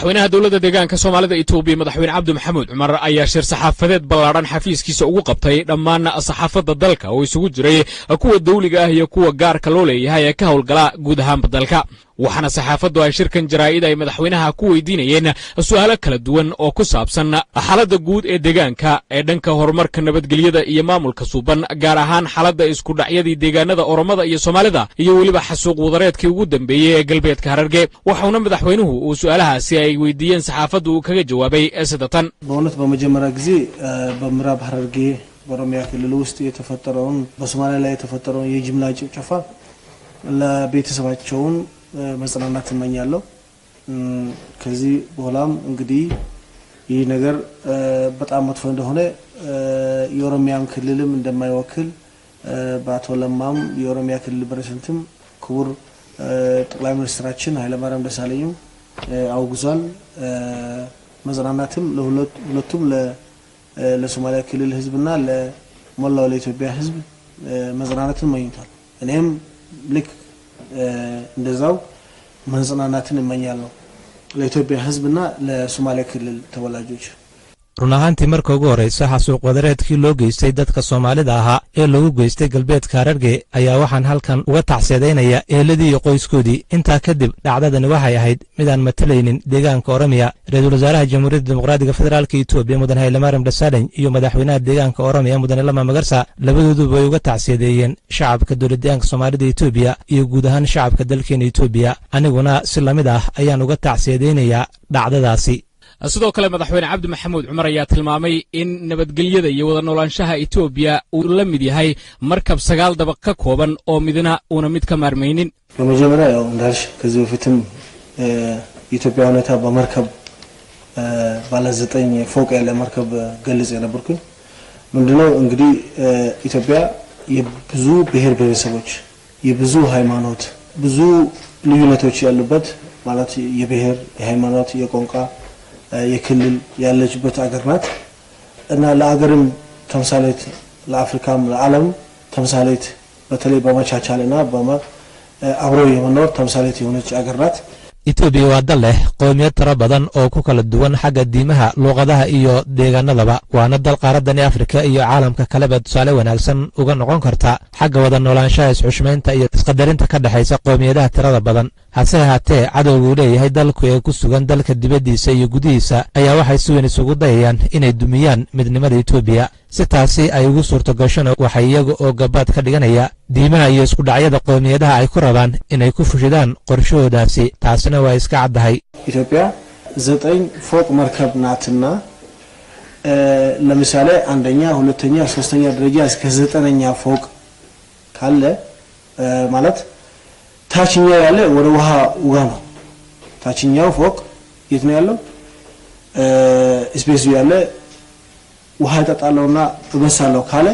madaxweynaha dawladda deegaanka Soomaalida Itoobiya madaxweyne Cabdi Maxamuud Cumar ayaa shir saxaafadeed ballaaran xafiiskiisa ugu qabtay dhammaan saxaafadda dalka oo isugu jiray kuwa dawliga ah iyo kuwa gaarka loo leeyahay ee ka howlgala guud ahaan dalka waxaana saxaafaddu ay shirkan jaraa'id ay madaxweynaha ku weydiinayeen su'aalo kala duwan oo ku saabsan xaaladda guud ee deegaanka ee dhanka horumarka nabadgelyada iyo maamulka suuban gaar ahaan xaaladda isku dhacyadii deegaanada Oromada iyo Soomaalida iyo waliba xasuuq wadareedkii ugu dambeeyay ee galbeedka Hararge waxaana madaxweynuhu uu su'aalahaasi ay weydiiyeen saxaafaddu kaga jawaabay sidatan dowladda bamajamara gzi bamraab Hararge በኦሮሚያ ክልል ውስጥ የተፈጠረውን በሶማሊያ ላይ የተፈጠረውን የጅምላ ጭፍጨፋ ለቤተሰባቸውን መጽናናት እመኛለሁ ከዚህ በኋላም እንግዲህ ይህ ነገር በጣም መጥፎ እንደሆነ የኦሮሚያን ክልልም እንደማይወክል በአቶ ለማም የኦሮሚያ ክልል ፕሬዝዳንትም ክቡር ጠቅላይ ሚኒስትራችን ኃይለማርያም ደሳለኝም አውግዟል መጽናናትም ለሁለቱም ለሶማሊያ ክልል ህዝብና ለሞላው ለኢትዮጵያ ህዝብ መጽናናትን መኝቷል እኔም ልክ እንደዛው መጽናናትን እመኛለሁ ለኢትዮጵያ ህዝብና ለሶማሊያ ክልል ተወላጆች runaantii marka ugu horeysa xasuuq wadareedkii loo geystay dadka Soomaalida ahaa ee lagu geystay galbeedka Hararge ayaa waxaan halkan uga tacsiyadeynaya eeladii iyo qoyskoodii inta kadib dhacdadani waxay ahayd mid aan matalaynin deegaanka Oromiya ra'iisul wasaaraha Jamhuuriyadda Dimuqraadiga Federaalka Itoobiya Mudane ኃይለማርያም ደሳለኝ iyo madaxweynaha deegaanka Oromiya Mudane Lama Magarsa labadooduba way uga tacsiyadeeyeen shacabka dawladda Soomaalida Itoobiya iyo guud ahaan shacabka dalkeena Itoobiya aniguna si lamid ah ayaan uga tacsiyadeynaya dhacdadaasi sidoo kale madaxweyne Cabdi Maxamuud Cumar ayaa tilmaamay in nabadgelyada iyo wada noolaanshaha Itoobiya uu la mid yahay markab 9 dabaq ka kooban oo midna una mid ka maarmaynin በመጀመሪያ ያው እንዳልሽ ከዚህ በፊትም ኢትዮጵያ ሁኔታ በመርከብ ባለ 9 ፎቅ ያለ መርከብ ገልጽ የነበርኩኝ ምንድነው እንግዲህ ኢትዮጵያ የብዙ ብሔር ብሔረሰቦች የብዙ ሃይማኖት ብዙ ልዩነቶች ያሉበት ማለት የብሔር የሃይማኖት የቋንቋ የክልል ያለችበት አገር ናት እና ለአገርም ተምሳሌት ለአፍሪካም ለዓለም ተምሳሌት በተለይ በመቻቻልና አብሮ የመኖር ተምሳሌት የሆነች አገር ናት Itoobiya waa dal leh qoomiyad tiro badan oo ku kala duwan xagga diimaha luqadaha iyo deegaanadaba waana dal qaaradani Afrika iyo caalamka kaleba tusaale wanaagsan uga noqon karta xagga wada noolaanshaha isxushmeynta iyo isqadarinta ka dhaxaysa qoomiyadaha tirada badan hase ahaatee cadowgu leeyahay dalku ee ku sugan dalka dibadiisa iyo gudihiisa ayaa waxay si weyn isugu dayayaan inay dumiyaan midnimada Itoobiya si taasi ay ugu suurto gashana waxay iyaga oo gabaad ka dhiganaya diimaha iyo isku dhacyada qoomiyadaha ay ku rabaan inay ku fushidaan qorshahoodaasi taasina waa iska caddahay ኢትዮጵያ 9 ፎቅ መርከብ ናትና ለምሳሌ አንደኛ ሁለተኛ ሶስተኛ ደረጃ እስከ 9ኛ ፎቅ ካለ ማለት ታችኛው ያለ ወደ ውሃ ውጋ ነው ታችኛው ፎቅ የት ነው ያለው ስፔሱ ያለ ውሃ ተጣለውና እበሳለው ካለ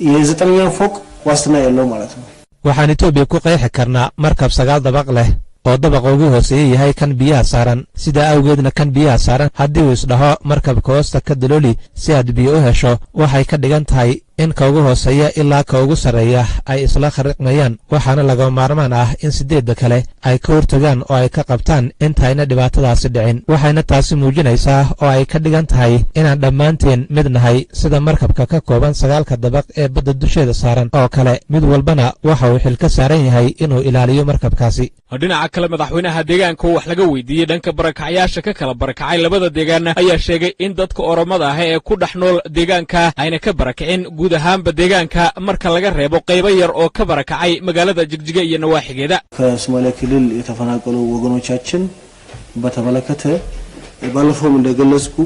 የ9ኛው ፎቅ ዋስትና ያለው ማለት ነው waxaan Itoobiya ku qeexi karnaa markab 9 dabaq leh oo dabaqa ugu hooseeya yahay kan biyaha saaran sida awgeedna kan biyaha saaran haddii uu isdhaho markabka hoosta ka dalooli si aad biyo u hesho waxay ka dhigan tahay in ka ugu hooseeya ilaa ka ugu sarreeya ay isla khariqmayaan waxaana laga maarmaan ah in 8 kale ay ka hortagaan oo ay ka qabtaan intayna dhibaatadaasi dhicin waxayna taasi muujinaysaa oo ay ka dhigan tahay inaan dhammaanteen mid nahay sida markabka ka kooban 9 dabaq ee badda dusheeda saaran oo kale mid walbana waxa uu xil ka saaran yahay inuu ilaaliyo markabkaasi dhinaca kale madaxweynaha deegaanka wax laga weydiiyay dhanka barakacayaasha ka kala barakacay labada deegaan ayaa sheegay in dadka Oromada ah ee ku dhaxnool deegaanka ayna ka barakacin guud ahaanba deegaanka marka laga reebo qaybo yar oo ka barakacay magaalada Jigjiga iyo nawaaxigeeda ከሶማሊያ ክልል የተፈናቀሉ ወገኖቻችን በተመለከተ ባለፈው እንደገለጽኩ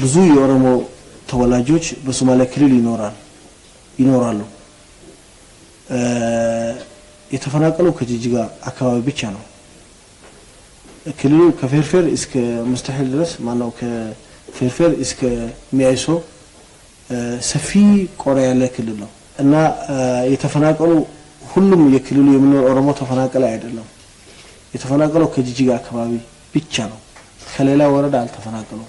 ብዙ የኦሮሞ ተወላጆች በሶማሊያ ክልል ይኖራሉ የተፈናቀሉ ከጅጅጋ አካባቢ ብቻ ነው ክልሉ ከፌርፌር እስከ ሙስተሂል ድረስ ማነው ከፌርፌር እስከ ሚያይሶ ሰፊ ቆራ ያለ ክልል ነው እና የተፈናቀሉ ሁሉም የክልሉ የሚኖር ኦሮሞ ተፈናቀለ አይደለም የተፈናቀለው ከጅጅጋ አካባቢ ብቻ ነው ከሌላ ወረዳ አልተፈናቀሉ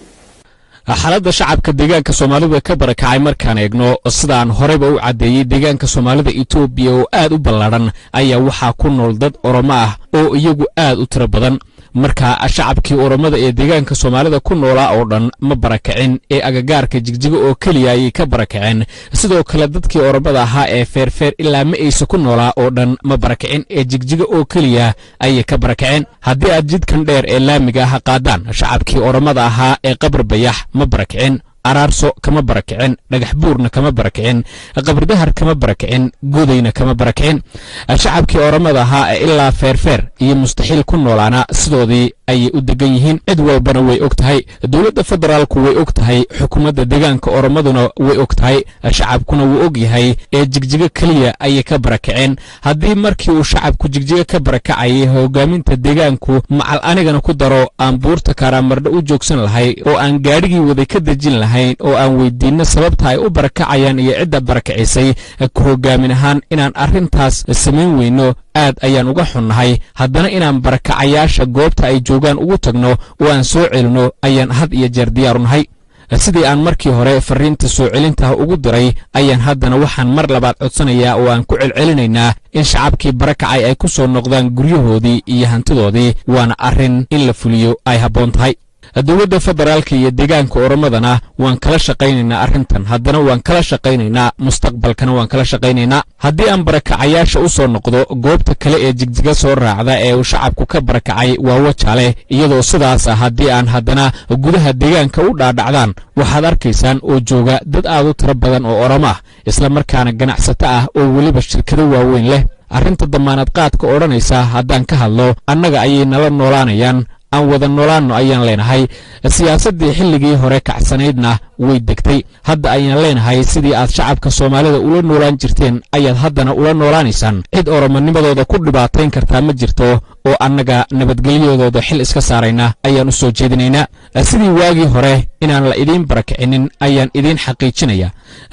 xaaladda shacabka deegaanka Soomaalida ka barakacay markaan eegno sidaan horeba u cadeeyay deegaanka Soomaalida Itoobiya oo aad u ballaaran ayaa waxa ku nool dad Oromo ah oo iyagu aad u tiro badan marka shacabkii Oromada ee deegaanka Soomaalida ku noolaa oo dhan ma barakacin ee agagaarka Jigjiga oo kaliya ay ka barakaceen sidoo kale dadkii Oromada ahaa ee feerfeer ilaa ma aysan ku noolaa oo dhan ma barakacin ee Jigjiga oo kaliya ay ka barakaceen haddii aad jidkan dheer ee laamiga ah qaadaan shacabkii Oromada ahaa ee Qabr Bayax ma barakacin Araarso kama barakacin dhagax buurna kama barakacin Qabrdahar kama barakacin Godayna kama barakacin shacabkii Oromada ahaa ilaa feerfeer iyo mustaxiil ku noolaana sidoodii ay u degan yihiin cid walbana way ogtahay dawladda federaalku way ogtahay xukuumadda deegaanka Oromaduna way ogtahay shacabkuna wuu og yahay ee Jigjiga kaliya ay ka barakaceen haddii markii uu shacabku Jigjiga ka barakacay hogaaminta deegaanku macal anigana ku daro aan buurta Karamardha u joogsan lahay oo aan gaadhigii waday ka dajin lahayn oo aan weydiino sababta ay u barakacayaan iyo cidda barakacisay ku hogaamin ahaan inaan arrintaas sameyn weyno aad ayaan uga xunnahay haddana inaan barakacayaasha goobta ay joogaan ugu tagno oo aan soo celino ayaan had iyo jeer diyaar u nahay sidii aan markii hore fariinta soo celinta ugu diray ayaan haddana waxaan mar labaad codsanayaa oo aan ku celcelinaynaa in shacabkii barakacay ay ku soo noqdaan guryahoodii iyo hantidoodii waana arrin in la fuliyo ay habboon tahay dawladda federaalka iyo deegaanka Oromadana waan kala shaqaynaynaa arrintan haddana waan kala shaqaynaynaa mustaqbalkana waan kala shaqaynaynaa haddii aan barakacayaasha u soo noqdo goobta kale ee Jigjiga soo raacda ee uu shacabku ka barakacay waa Wajaale iyadoo sidaas haddii aan haddana gudaha deegaanka u dhaadhacdaan waxaad arkaysaan oo jooga dad aad u tiro badan oo Oromo ah isla markaana ganacsato ah oo weliba shirkado waaweyn leh arrinta damaanad qaadka odhanaysa haddaan ka hadlo annaga ayay nala noolaanayaan aan wada noolaano ayaan leenahay siyaasadii xilligii hore kacsanaydna way degtay hadda ayaan leenahay sidii aad shacabka Soomaalida ula noolaan jirteen ayaad haddana ula noolaanaysaan cid Oromanimadooda ku dhibaatayn kartaa ma jirto oo annaga nabadgelyadooda xil iska saarayna ayaan u soo jeedinaynaa sidii waagii hore inaan la idin barakicinin ayaan idin xaqiijinaya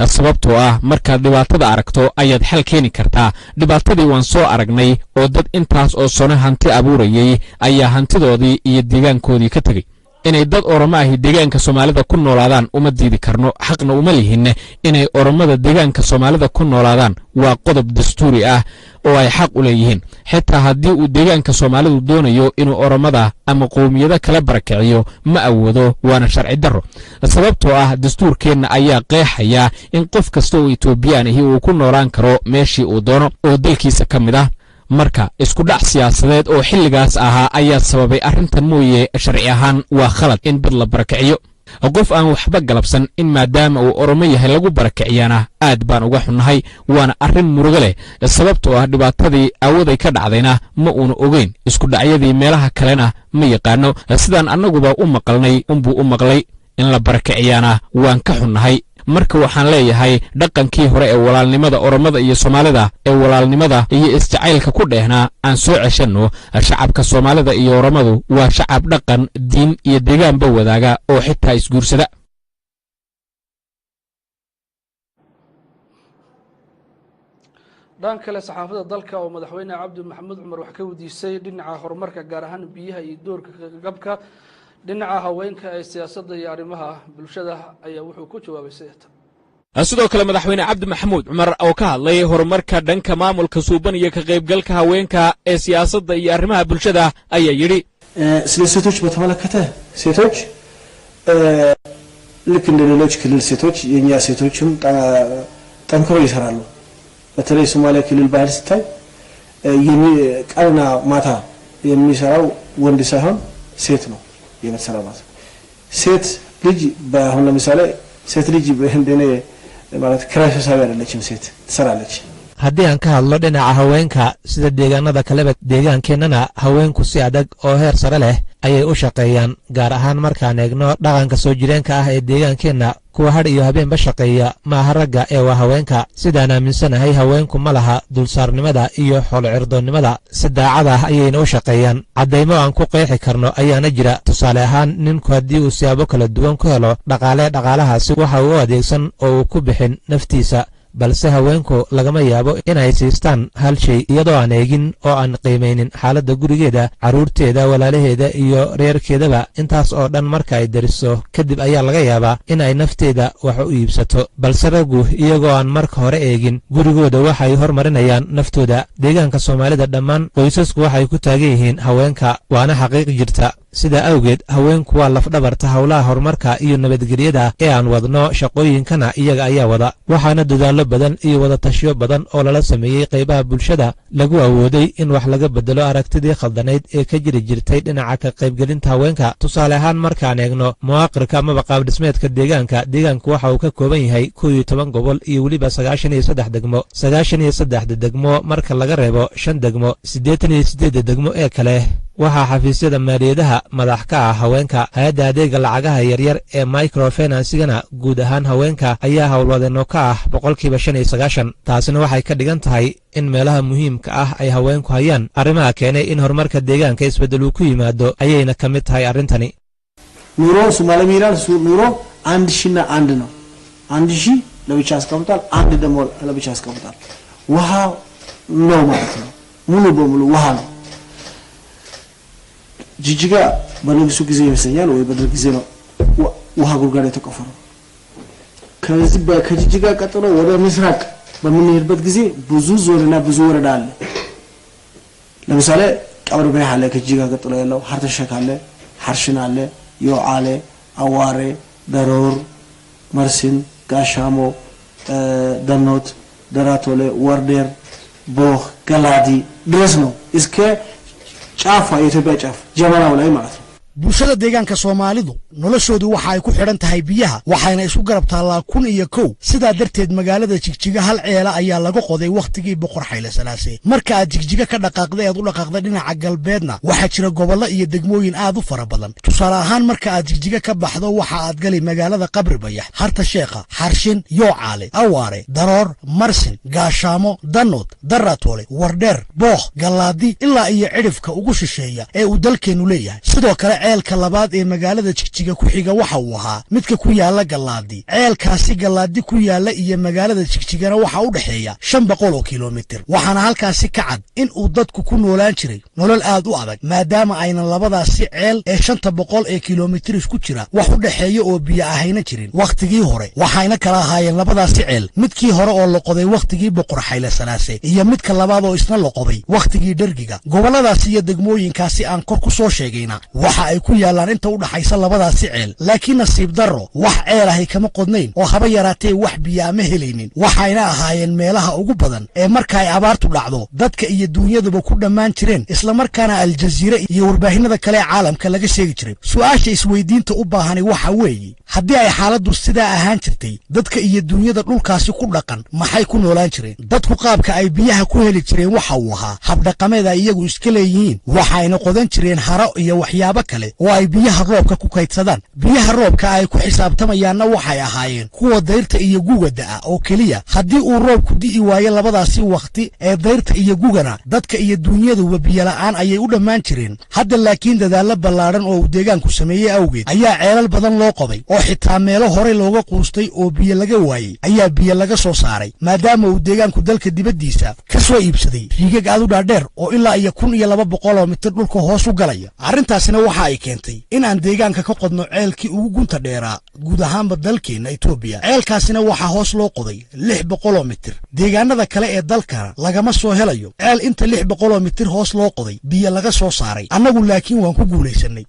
sababtoo ah markaad dhibaatada aragto ayaad xal keeni kartaa dhibaatadii waan soo aragnay oo dad intaas oo sano hanti abuurayay ayaa hantidoodii iyo deegaankoodii ka tagay inay dad Oromo ah deegaanka Soomaalida ku noolaadaan uma diidi karno xaqna uma lihin inay Oromada deegaanka Soomaalida ku noolaadaan waa qodob dastuuri ah oo ay xaq u leeyihiin xitaa haddii uu deegaanka Soomaalidu doonayo inuu Oromada ama qowmiyada kala barakiciyo ma awoodo waana sharci darro sababtoo ah dastuurkeena ayaa qeexaya in qof kasta oo Itoobiyaan ah uu ku noolaan karo meeshii uu doono oo dalkiisa ka mid ah marka isku dhac siyaasadeed oo xilligaas ahaa ayaa sababay arrintan mooye sharci ahaan waa khalad in dad la barakiciyo qof aan waxba galabsan in maadaama uu Oromo yahay lagu barakiciyana aad baan uga xunnahay waana arrin murugo leh sababtoo ah dhibaatadii awaday ka dhacdayna ma uuna ogeyn isku dhacyadii meelaha kalena ma yaqaano sidaan annaguba u maqalnay unbuu u maqlay in la barakiciyana waan ka xunnahay marka waxaan leeyahay dhaqankii hore ee walaalnimada Oromada iyo Soomaalida ee walaalnimada iyo isjacaylka ku dheehna aan soo ceshano shacabka Soomaalida iyo Oromadu waa shacab dhaqan diin iyo deegaanba wadaaga oo xitaa isguursada dhan kale saxaafada dalka oo madaxweyne Cabdi Maxamed Cumar wax ka wadiisay dhinaca horumarka gaar ahaan biyaha iyo doorka gabka dhinaca haweenka ee siyaasadda iyo arrimaha bulshada ayaa wuxuu ku jawaabay sidoo kale madaxweyne Cabdi Maxamed Cumar oo ka hadlay horumarka dhanka maamulka suuban iyo ka qaybgalka haweenka ee siyaasadda iyo arrimaha bulshada ayaa yiri ስለ ሴቶች በተመለከተ ሴቶች ልክ እንደ ሌሎች ክልል ሴቶች የኛ ሴቶችም ጠንክረው ይሰራሉ በተለይ ሶማሌ ክልል ባህል ስታይ ቀንና ማታ የሚሰራው ወንድ ሳይሆን ሴት ነው የመሰራባት ሴት ልጅ በአሁን ለምሳሌ ሴት ልጅ እንደኔ ማለት ክራይሲስ አይደለችም ሴት ትሰራለች haddii aan ka hadlo dhinaca haweenka sida deegaanada kaleba deegaankeenana haweenku si adag oo heer sare leh ayay u shaqeeyaan gaar ahaan markaan eegno dhaqanka soo jireenka ah ee deegaankeenna kuwa hadh iyo habeenba shaqeeya maaha ragga ee waa haweenka sidaan aaminsanahay haweenku ma laha dulsaarnimada iyo xoolocirdoonnimada si daacad ah ayayna u shaqeeyaan caddaymo aan ku qeexi karno ayaana jira tusaale ahaan ninku haddii uu siyaabo kala duwan ku helo dhaqaalahaasi waxa uu u adeegsan oo uu ku bixin naftiisa balse haweenku lagama yaabo inay siistaan hal shay iyadoo aan eegin oo aan qiimaynin xaaladda gurigeeda carruurteeda walaalaheeda iyo reerkeedaba intaas oo dhan marka ay dariso kadib ayaa laga yaabaa in ay nafteeda wax u iibsato balse raggu iyagoo aan marka hore eegin gurigooda waxay hormarinayaan naftooda deegaanka soomaalida dhammaan qoysasku waxay ku taagan yihiin haweenka waana xaqiiq jirta sidaa awgeed haweenku waa lafdhabarta howlaha horumarka iyo nabadgelyada ee aan wadno shaqooyinkana iyaga ayaa wada waxaana dadaallo badan iyo wadatashiyo badan oo lala sameeyey qaybaha bulshada lagu awooday in wax laga bedelo aragtidii khaldanayd ee ka jiri jirtay dhinaca ka qaybgelinta haweenka tusaale ahaan markaan eegno muwaaqirka amaba qaabdhismeedka deegaanku waxa uu ka kooban yahay 11 gobol iyo weliba 93 degmo 93 degmo marka laga reebo 5 degmo 88 degmo ee kale waxaa xafiisyada maaliyadaha madax ka ah haweenka hay-adda adeega lacagaha yaryar ee microfinansigana guud ahaan haweenka ayaa howlwadeenno ka ah 95%. taasina waxay ka dhigan tahay in meelaha muhiimka ah ay haweenku hayaan arrimaha keenay in horumarka deegaanka isbeddel uu ku yimaado ayayna ka mid tahay arrintani ኑሮ ሶማሌ ሚራል ኑሮ 1000 እና 1 ነው 1000 ለብቻ አስቀምጧል 1 ደግሞ ለብቻ አስቀምጧል ውሃ ነው ማለት ነው ሙሉ በሙሉ ውሃ ነው ጅጅጋ በንጉሱ ጊዜ ይመስለኛል ወይ በደርግ ጊዜ ነው ውሃ ጉድጓድ የተቆፈረው ከጅጅጋ ቀጥሎ ወደ ምስራቅ በምንሄድበት ጊዜ ብዙ ዞንና ብዙ ወረዳ አለ ለምሳሌ ቀብር በያ አለ ከጅጅጋ ቀጥሎ ያለው ሀርተሸክ አለ ሀርሽን አለ ዮአለ አዋሬ ደሮር መርሲን ጋሻሞ ደኖት ደራቶሌ ወርዴር ቦህ ገላዲ ድረስ ነው እስከ ጫፍ የኢትዮጵያ ጫፍ ጀመራው ላይ ማለት ነው bulshada deegaanka Soomaalidu noloshoodu waxa ay ku xiran tahay biyaha waxayna isku garab taalaa 1001 sida darteed magaalada Jigjiga hal ceela ayaa laga qoday waqtigii boqor Hayle Salaase marka aad Jigjiga ka dhaqaaqday aad u dhaqaaqday dhinaca galbeedna waxa jira gobollo iyo degmooyin aad u fara badan tusaale ahaan marka aad Jigjiga ka baxdo waxa aad gali magaalada Qabri Bayax Harta Sheekha Harshin Yocaale Awaare Daroor Marsin Gaashaamo Danood Daratoole Wardeer Booh Galaadi ilaa iyo cidhifka ugu shisheeya ee uu dalkeenu leeyahay sidoo kale ceelka labaad ee magaalada Jigjiga ku xiga waxa uu ahaa midka ku yaala Galaadi ceelkaasi Galaadi ku yaala iyo magaalada Jigjigana waxa u dhaxeeya 500 kiiloomitir waxaana halkaasi ka cad in uu dadku ku noolaan jiray nolol aad u adag maadaama ayna labadaasi ceel ee 500 kiiloomitir isku jira wax u dhaxeeya oo biyo ahayna jirin waqtigii hore waxayna kala ahaayeen labadaasi ceel midkii hore oo la qoday waqtigii boqor Hayle Salaase iyo midka labaad oo isna la qoday waqtigii Dhergiga goboladaasi iyo degmooyinkaasi aan kor ku soo sheegayna waxa ay ku yaalaan inta u dhaxaysa labadaasi ceel laakiin nasiib darro wax ceel ah kama qodnayn oo haba yaraatee wax biyo ma helaynin waxayna ahaayeen meelaha ugu badan ee marka ay abaartu dhacdo dadka iyo dunyaduba ku dhamaan jireen isla markaana Al Jazeera iyo warbaahinada kale ee caalamka laga sheegi jiray su'aasha isweydiinta u baahan waxa weeye haddii ay xaaladdu sidaa ahaan jirtay dadka iyo dunyada dhulkaasi ku dhaqan maxay ku noolaan jireen dadku qaabka ay biyaha ku heli jireen waxa uu ahaa hab dhaqameed ay iyagu iska leeyihiin waxayna qodan jireen haro iyo waxyaabo kale oo ay biyaha roobka ku kaydsadaan biyaha roobka ay ku xisaabtamayaanna waxay ahaayeen kuwa dayrta iyo gugada oo kaliya haddii uu roobku di'i waayo labadaasi waqti ee dayrta iyo gugana dadka iyo dunyaduba biyo la'aan ayay u dhamaan jireen hadda laakiin dadaalo ballaaran oo uu deegaanku sameeyay awgeed ayaa ceelal badan loo qoday oo xitaa meelo hore looga quustay oo biyo laga waayay ayaa biyo laga soo saaray maadaama uu deegaanku dalka dibadiisa ka soo iibsaday riigag aad u dhaadheer oo ilaa iyo 1200 mitir dhulka hoos u galaya arrintaasina waxa ay keentay in aan deegaanka ka qodno ceelkii ugu gunta dheeraa guud ahaanba dalkeena Itoobiya ceelkaasina waxa hoos loo qoday 600 mitir deegaanada kale ee dalka lagama soo helayo ceel inta 600 mitir hoos loo qoday biyo laga soo saaray annagu laakiin waan ku guuleysanay